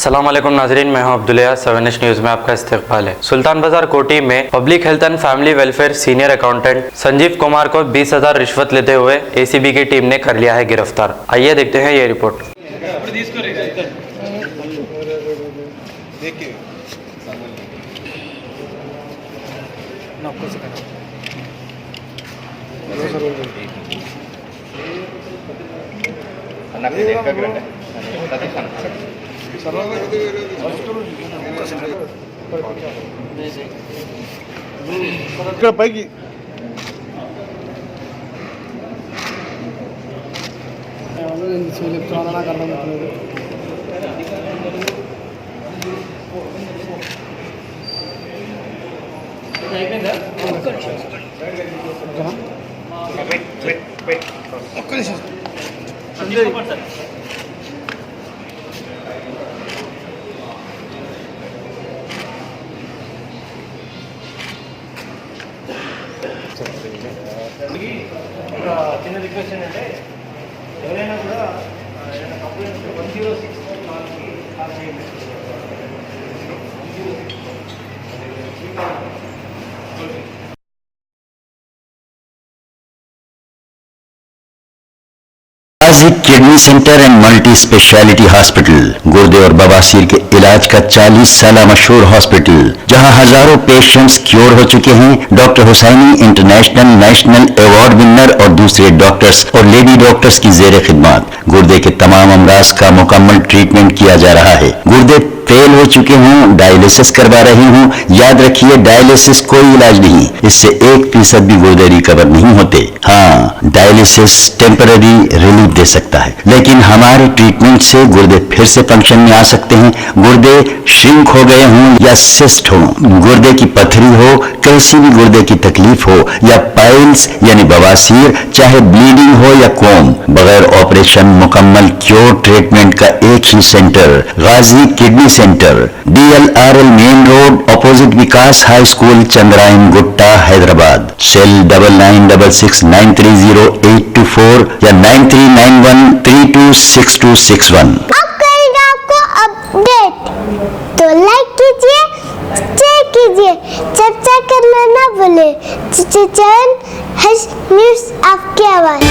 अस्सलाम वालेकुम नाजरीन, मैं हूं अब्दुल्ला। 7 न्यूज में आपका इस्तकबाल है। सुल्तान बाजार कोटी में public health and family welfare senior accountant Sanjeev Kumar को 20,000 रिश्वत लेते हुए एसीबी की टीम ने कर लिया है गिरफ्तार। आइए देखते हैं ये रिपोर्ट। పైకి నాకు అర్థమవుతుంది. ఒక్క నిమిషం చిన్న రిక్వెస్ట్ ఏంటంటే ఎవరైనా కూడా కంప్లైంట్ 106 కాల్ చేయండి. Kidney centre and multi speciality hospital गुर्दे और बवासीर के इलाज का 40 साल मशहूर हॉस्पिटल, जहां हजारों पेशेंट्स क्योर हो चुके हैं। Doctor Husaini international national award winner और दूसरे डॉक्टर्स और लेडी डॉक्टर्स की जेर खिदमत गुर्दे के तमाम अमराज का मुकम्मल ट्रीटमेंट किया जा रहा है। गुर्दे फेल हो चुके हों, डायलिसिस करवा रहे हों, याद रखिए डायलिसिस कोई इलाज नहीं, इससे 1% भी गुर्दे रिकवर नहीं होते। हाँ, डायलिसिस टेम्पररी रिलीफ दे सकता है, लेकिन हमारे ट्रीटमेंट से गुर्दे फिर से फंक्शन में आ सकते हैं। गुर्दे श्रिंक हो गए हों या सिस्ट हो, गुर्दे की पथरी हो, कैसी भी गुर्दे की तकलीफ हो या पाइल्स यानी बवासीर, चाहे ब्लीडिंग हो या कोम, बगैर ऑपरेशन मुकम्मल क्योर ट्रीटमेंट का एक ही centre Ghazi kidney centre, DLRL main road opposite Vikas high school, Chandrayan Gutta, Hyderabad. Cell 9966930824 या 9391326261। अब करेंगे आपको अपडेट, तो लाइक कीजिए, शेयर कीजिए, चर्चा करना ना भूले। चैनल न्यूज़ आपकी आवाज़।